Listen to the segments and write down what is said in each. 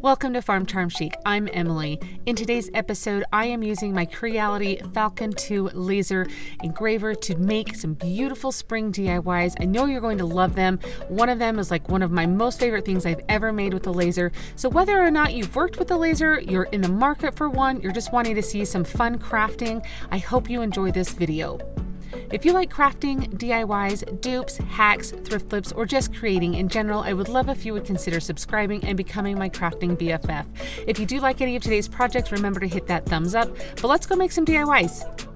Welcome to Farm Charm Chic. I'm Emily. In today's episode, I am using my Creality Falcon 2 laser engraver to make some beautiful spring DIYs. I know you're going to love them. One of them is like one of my most favorite things I've ever made with the laser. So whether or not you've worked with the laser, you're in the market for one, you're just wanting to see some fun crafting, I hope you enjoy this video. If you like crafting, DIYs, dupes, hacks, thrift flips, or just creating in general, I would love if you would consider subscribing and becoming my crafting BFF. If you do like any of today's projects, remember to hit that thumbs up. But let's go make some DIYs.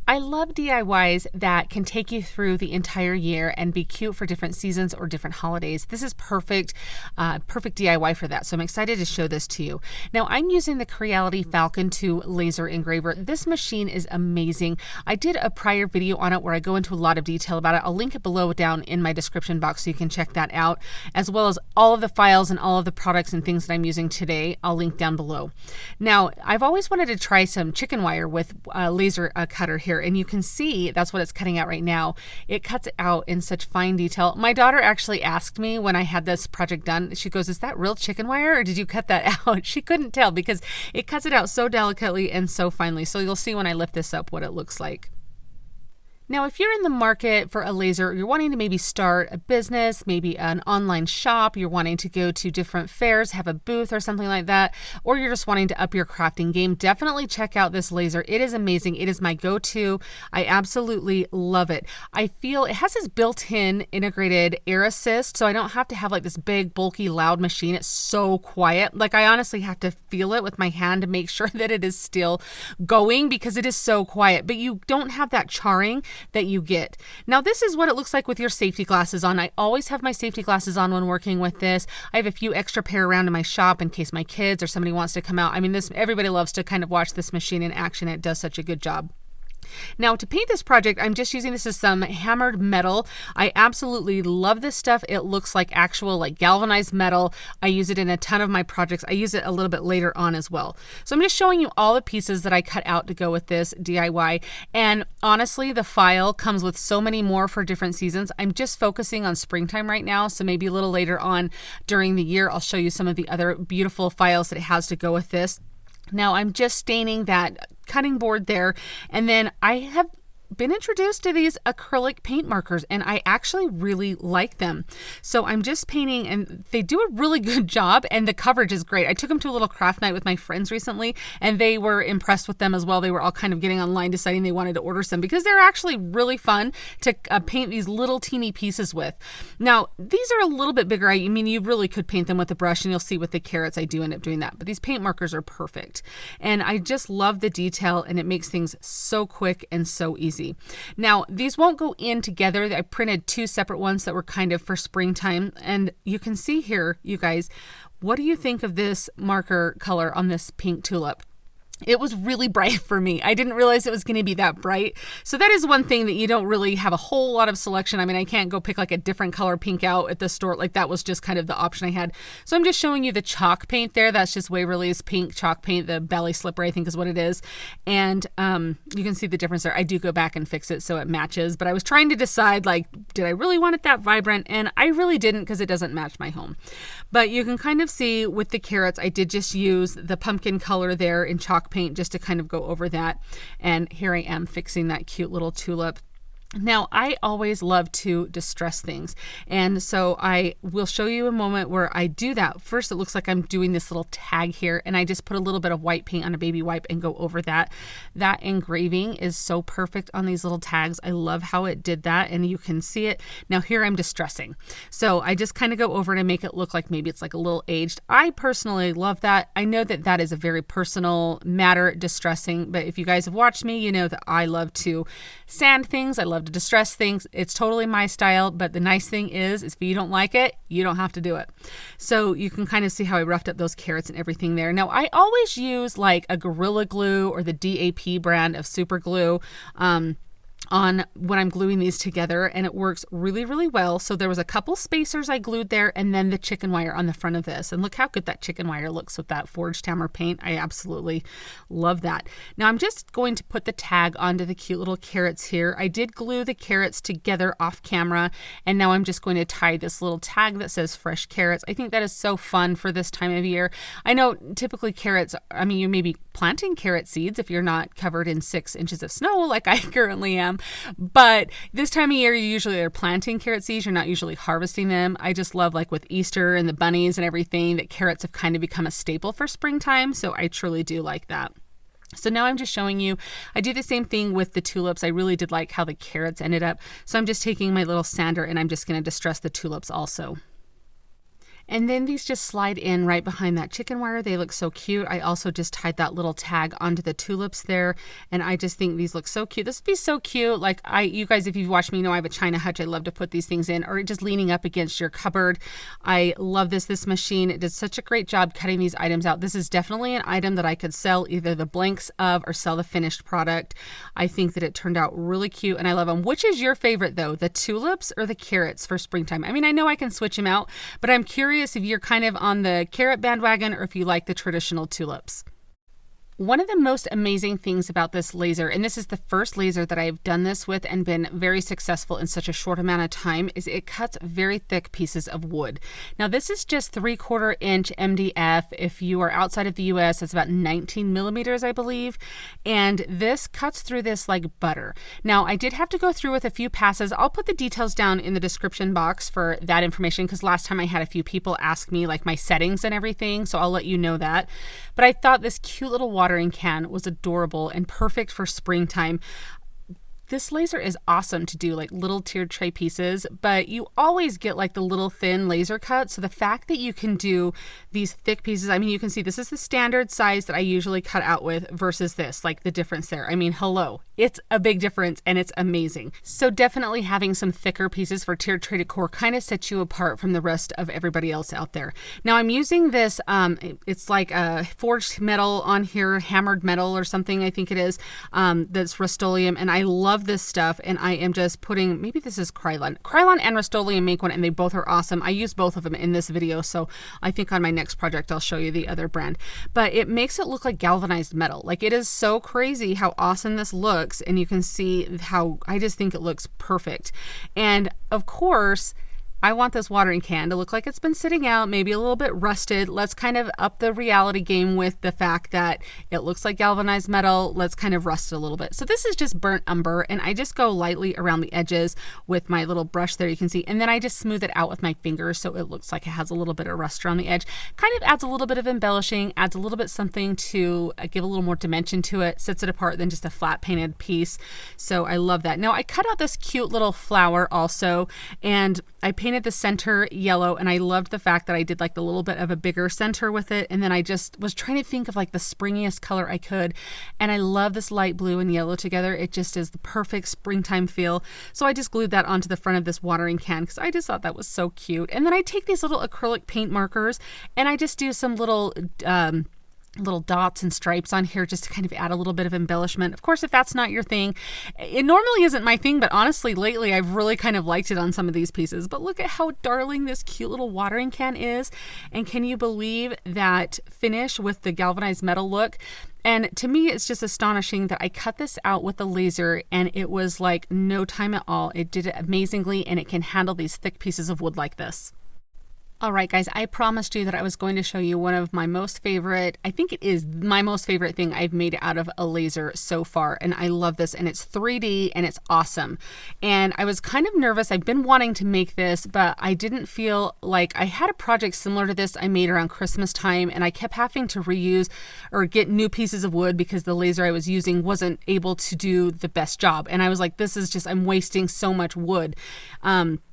I love DIYs that can take you through the entire year and be cute for different seasons or different holidays. This is perfect DIY for that. So I'm excited to show this to you. Now I'm using the Creality Falcon 2 laser engraver. This machine is amazing. I did a prior video on it where I go into a lot of detail about it. I'll link it below down in my description box so you can check that out, as well as all of the files and all of the products and things that I'm using today. I'll link down below. Now I've always wanted to try some chicken wire with a laser cutter here. And you can see that's what it's cutting out right now. It cuts it out in such fine detail. My daughter actually asked me when I had this project done, she goes, "Is that real chicken wire or did you cut that out?" She couldn't tell because it cuts it out so delicately and so finely. So you'll see when I lift this up what it looks like. Now, if you're in the market for a laser, you're wanting to maybe start a business, maybe an online shop, you're wanting to go to different fairs, have a booth or something like that, or you're just wanting to up your crafting game, definitely check out this laser. It is amazing. It is my go-to. I absolutely love it. I feel it has this built-in integrated air assist, so I don't have to have like this big, bulky, loud machine. It's so quiet. Like I honestly have to feel it with my hand to make sure that it is still going because it is so quiet, but you don't have that charring that you get. Now this is what it looks like with your safety glasses on. I always have my safety glasses on when working with this. I have a few extra pair around in my shop in case my kids or somebody wants to come out. I mean, everybody loves to kind of watch this machine in action. It does such a good job. Now to paint this project, I'm just using this as some hammered metal. I absolutely love this stuff. It looks like actual like galvanized metal. I use it in a ton of my projects. I use it a little bit later on as well. So I'm just showing you all the pieces that I cut out to go with this DIY. And honestly, the file comes with so many more for different seasons. I'm just focusing on springtime right now. So maybe a little later on during the year, I'll show you some of the other beautiful files that it has to go with this. Now I'm just staining that cutting board there, and then I have been introduced to these acrylic paint markers and I actually really like them. So I'm just painting and they do a really good job and the coverage is great. I took them to a little craft night with my friends recently and they were impressed with them as well. They were all kind of getting online deciding they wanted to order some because they're actually really fun to paint these little teeny pieces with. Now these are a little bit bigger. I mean, you really could paint them with a brush and you'll see with the carrots I do end up doing that, but these paint markers are perfect. And I just love the detail and it makes things so quick and so easy. Now, these won't go in together. I printed two separate ones that were kind of for springtime. And you can see here, you guys, what do you think of this marker color on this pink tulip? It was really bright for me. I didn't realize it was going to be that bright. So that is one thing that you don't really have a whole lot of selection. I mean, I can't go pick like a different color pink out at the store. Like that was just kind of the option I had. So I'm just showing you the chalk paint there. That's just Waverly's pink chalk paint. The belly slipper, I think is what it is. And you can see the difference there. I do go back and fix it so it matches. But I was trying to decide like, did I really want it that vibrant? And I really didn't because it doesn't match my home. But you can kind of see with the carrots, I did just use the pumpkin color there in chalk paint just to kind of go over that. And here I am fixing that cute little tulip. Now, I always love to distress things. And so I will show you a moment where I do that. First, it looks like I'm doing this little tag here and I just put a little bit of white paint on a baby wipe and go over that. That engraving is so perfect on these little tags. I love how it did that and you can see it. Now here I'm distressing. So I just kind of go over it and make it look like maybe it's like a little aged. I personally love that. I know that that is a very personal matter, distressing, but if you guys have watched me, you know that I love to sand things. I love to distress things. It's totally my style, but the nice thing is if you don't like it, you don't have to do it. So you can kind of see how I roughed up those carrots and everything there. Now I always use like a Gorilla Glue or the DAP brand of super glue. on when I'm gluing these together, and it works really, really well. So there was a couple spacers I glued there, and then the chicken wire on the front of this. And look how good that chicken wire looks with that forged hammer paint. I absolutely love that. Now I'm just going to put the tag onto the cute little carrots here. I did glue the carrots together off camera, and now I'm just going to tie this little tag that says fresh carrots. I think that is so fun for this time of year. I know typically carrots, I mean, you may be planting carrot seeds if you're not covered in 6 inches of snow like I currently am. But this time of year, you usually are planting carrot seeds. You're not usually harvesting them. I just love, like with Easter and the bunnies and everything, that carrots have kind of become a staple for springtime. So I truly do like that. So now I'm just showing you, I do the same thing with the tulips. I really did like how the carrots ended up. So I'm just taking my little sander and I'm just going to distress the tulips also. And then these just slide in right behind that chicken wire. They look so cute. I also just tied that little tag onto the tulips there. And I just think these look so cute. This would be so cute. Like you guys, if you've watched me know I have a China hutch. I love to put these things in, or just leaning up against your cupboard. I love this. This machine, it did such a great job cutting these items out. This is definitely an item that I could sell either the blanks of or sell the finished product. I think that it turned out really cute and I love them. Which is your favorite though? The tulips or the carrots for springtime? I mean, I know I can switch them out, but I'm curious if you're kind of on the carrot bandwagon or if you like the traditional tulips. One of the most amazing things about this laser, and this is the first laser that I've done this with and been very successful in such a short amount of time, is it cuts very thick pieces of wood. Now this is just 3/4 inch MDF. If you are outside of the US, it's about 19 millimeters, I believe. And this cuts through this like butter. Now I did have to go through with a few passes. I'll put the details down in the description box for that information, because last time I had a few people ask me like my settings and everything, so I'll let you know that. But I thought this cute little watering can was adorable and perfect for springtime. This laser is awesome to do like little tiered tray pieces, but you always get like the little thin laser cut. So the fact that you can do these thick pieces, I mean, you can see this is the standard size that I usually cut out with versus this, like the difference there. I mean, hello, it's a big difference and it's amazing. So definitely having some thicker pieces for tiered tray decor kind of sets you apart from the rest of everybody else out there. Now I'm using this, it's like a forged metal on here, hammered metal or something, I think it is, that's Rust-Oleum, and I love this stuff, and I am just putting, maybe this is Krylon. Krylon and Rust-Oleum make one, and they both are awesome. I use both of them in this video, so I think on my next project I'll show you the other brand. But it makes it look like galvanized metal. Like, it is so crazy how awesome this looks, and you can see how I just think it looks perfect. And of course, I want this watering can to look like it's been sitting out, maybe a little bit rusted. Let's kind of up the reality game with the fact that it looks like galvanized metal. Let's kind of rust it a little bit. So this is just burnt umber, and I just go lightly around the edges with my little brush there, you can see, and then I just smooth it out with my fingers so it looks like it has a little bit of rust around the edge. Kind of adds a little bit of embellishing, adds a little bit something to give a little more dimension to it, sets it apart than just a flat painted piece. So I love that. Now I cut out this cute little flower also, and I painted the center yellow, and I loved the fact that I did like the little bit of a bigger center with it, and then I just was trying to think of like the springiest color I could, and I love this light blue and yellow together. It just is the perfect springtime feel. So I just glued that onto the front of this watering can because I just thought that was so cute. And then I take these little acrylic paint markers and I just do some little dots and stripes on here just to kind of add a little bit of embellishment. Of course, if that's not your thing, it normally isn't my thing, but honestly, lately I've really kind of liked it on some of these pieces. But look at how darling this cute little watering can is. And can you believe that finish with the galvanized metal look? And to me, it's just astonishing that I cut this out with a laser and it was like no time at all. It did it amazingly, and it can handle these thick pieces of wood like this. All right, guys, I promised you that I was going to show you one of my most favorite, I think it is my most favorite thing I've made out of a laser so far. And I love this, and it's 3D and it's awesome. And I was kind of nervous. I've been wanting to make this, but I didn't feel like I had a project similar to this I made around Christmas time, and I kept having to reuse or get new pieces of wood because the laser I was using wasn't able to do the best job. And I was like, this is just, I'm wasting so much wood.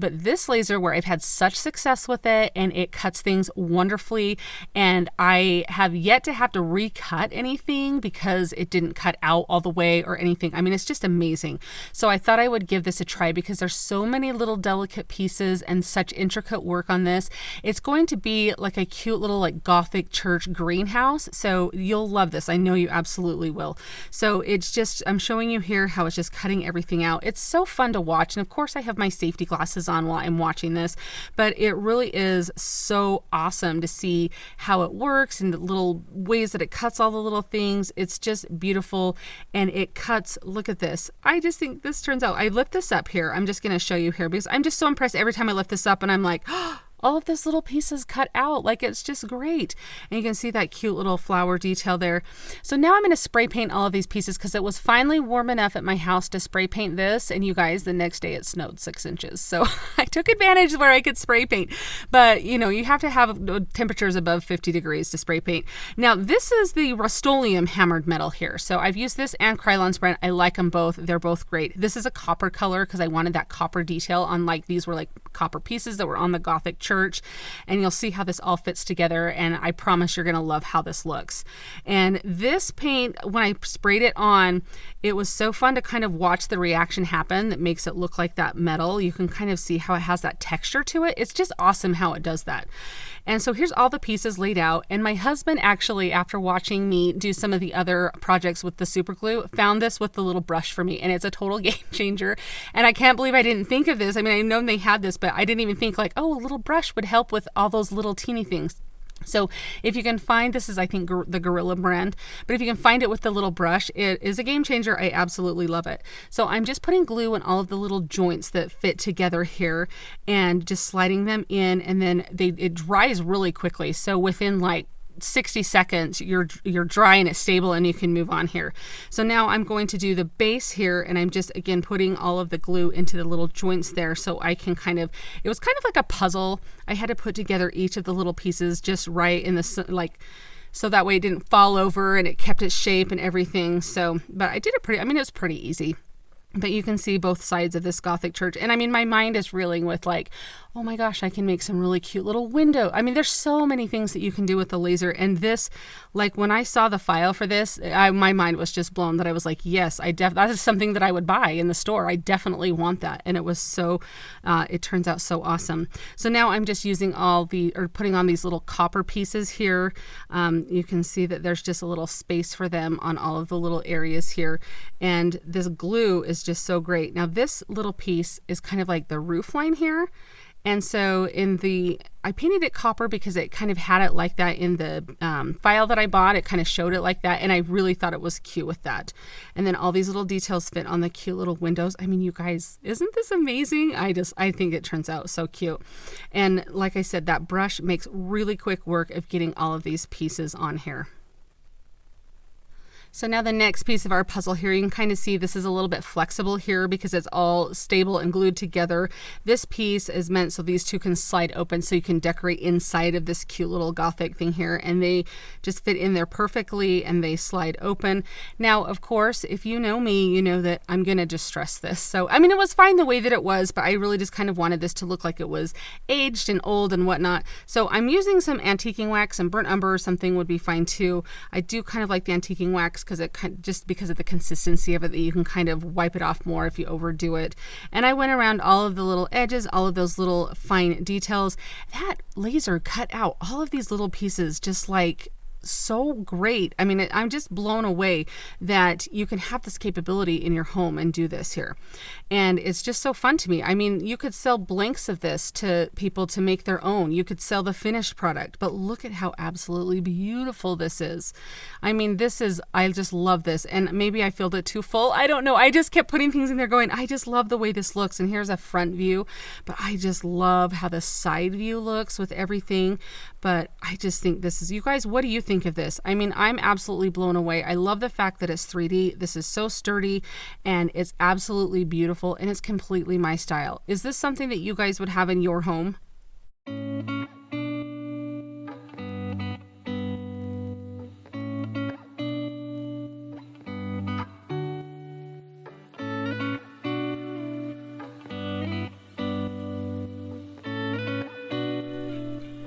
but this laser where I've had such success with it and it cuts things wonderfully, and I have yet to have to recut anything because it didn't cut out all the way or anything. I mean, it's just amazing. So I thought I would give this a try because there's so many little delicate pieces and such intricate work on this. It's going to be like a cute little like Gothic church greenhouse. So you'll love this. I know you absolutely will. So it's just, I'm showing you here how it's just cutting everything out. It's so fun to watch. And of course I have my safety glasses on while I'm watching this, but it really is so awesome to see how it works and the little ways that it cuts all the little things. It's just beautiful. And it cuts, look at this. I just think this turns out, I lift this up here. I'm just going to show you here because I'm just so impressed every time I lift this up and I'm like, oh, all of those little pieces cut out. Like, it's just great. And you can see that cute little flower detail there. So now I'm going to spray paint all of these pieces because it was finally warm enough at my house to spray paint this. And you guys, the next day it snowed 6 inches. So I took advantage where I could spray paint. But you know, you have to have temperatures above 50 degrees to spray paint. Now this is the Rust-Oleum hammered metal here. So I've used this and Krylon's brand. I like them both. They're both great. This is a copper color because I wanted that copper detail on, like, these were like copper pieces that were on the Gothic church. And you'll see how this all fits together, and I promise you're going to love how this looks. And this paint, when I sprayed it on, it was so fun to kind of watch the reaction happen that makes it look like that metal. You can kind of see how it has that texture to it. It's just awesome how it does that. And so here's all the pieces laid out. And my husband actually, after watching me do some of the other projects with the super glue, found this with the little brush for me. And it's a total game changer. And I can't believe I didn't think of this. I mean, I know they had this, but I didn't even think like, oh, a little brush would help with all those little teeny things. So if you can find, this is, I think, the Gorilla brand, but if you can find it with the little brush, it is a game changer. I absolutely love it. So I'm just putting glue in all of the little joints that fit together here and just sliding them in, and then it dries really quickly. So within like 60 seconds, you're dry and it's stable and you can move on here. So now I'm going to do the base here, and I'm just again putting all of the glue into the little joints there so I can kind of, it was kind of like a puzzle. I had to put together each of the little pieces just right in the, like, so that way it didn't fall over and it kept its shape and everything. So, but I did it pretty, I mean, it was pretty easy. But you can see both sides of this Gothic church. And I mean, my mind is reeling with like, oh my gosh, I can make some really cute little window. I mean, there's so many things that you can do with the laser. And this, like when I saw the file for this, my mind was just blown that I was like, yes, that is something that I would buy in the store. I definitely want that. And it was so, it turns out so awesome. So now I'm just using putting on these little copper pieces here. You can see that there's just a little space for them on all of the little areas here. And this glue is just so great. Now this little piece is kind of like the roof line here. And so I painted it copper because it kind of had it like that in the file that I bought. It kind of showed it like that. And I really thought it was cute with that. And then all these little details fit on the cute little windows. I mean, you guys, isn't this amazing? I think it turns out so cute. And like I said, that brush makes really quick work of getting all of these pieces on here. So now the next piece of our puzzle here, you can kind of see this is a little bit flexible here because it's all stable and glued together. This piece is meant so these two can slide open so you can decorate inside of this cute little Gothic thing here, and they just fit in there perfectly and they slide open. Now, of course, if you know me, you know that I'm going to distress this. So, I mean, it was fine the way that it was, but I really just kind of wanted this to look like it was aged and old and whatnot. So I'm using some antiquing wax, and burnt umber or something would be fine too. I do kind of like the antiquing wax because just because of the consistency of it, that you can kind of wipe it off more if you overdo it. And I went around all of the little edges, all of those little fine details. That laser cut out all of these little pieces just like so great. I mean, I'm just blown away that you can have this capability in your home and do this here. And it's just so fun to me. I mean, you could sell blanks of this to people to make their own. You could sell the finished product, but look at how absolutely beautiful this is. I mean, I just love this. And maybe I filled it too full. I don't know. I just kept putting things in there going, I just love the way this looks. And here's a front view, but I just love how the side view looks with everything. But I just think this is, you guys, what do you think of this? I mean, I'm absolutely blown away. I love the fact that it's 3D. This is so sturdy and it's absolutely beautiful and it's completely my style. Is this something that you guys would have in your home?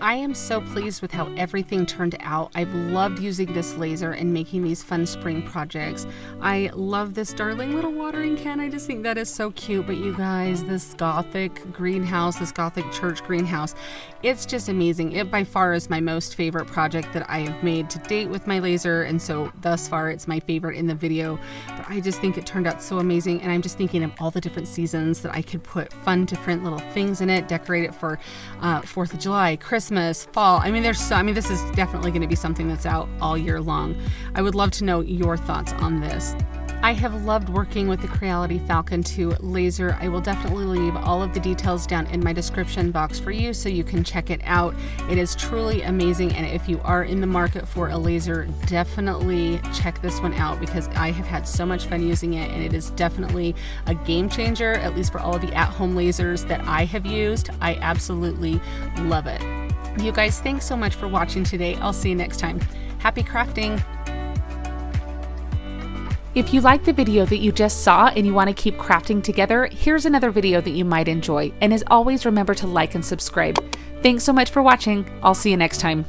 I am so pleased with how everything turned out. I've loved using this laser and making these fun spring projects. I love this darling little watering can. I just think that is so cute. But you guys, this Gothic greenhouse, this Gothic church greenhouse, it's just amazing. It by far is my most favorite project that I have made to date with my laser, and so thus far it's my favorite in the video. But I just think it turned out so amazing, and I'm just thinking of all the different seasons that I could put fun different little things in it, decorate it for 4th of July, Christmas, fall. I mean, this is definitely going to be something that's out all year long. I would love to know your thoughts on this. I have loved working with the Creality Falcon 2 laser. I will definitely leave all of the details down in my description box for you so you can check it out. It is truly amazing, and if you are in the market for a laser, definitely check this one out because I have had so much fun using it, and it is definitely a game changer, at least for all of the at-home lasers that I have used. I absolutely love it. You guys, thanks so much for watching today. I'll see you next time. Happy crafting! If you like the video that you just saw and you want to keep crafting together, here's another video that you might enjoy. And as always, remember to like and subscribe. Thanks so much for watching. I'll see you next time.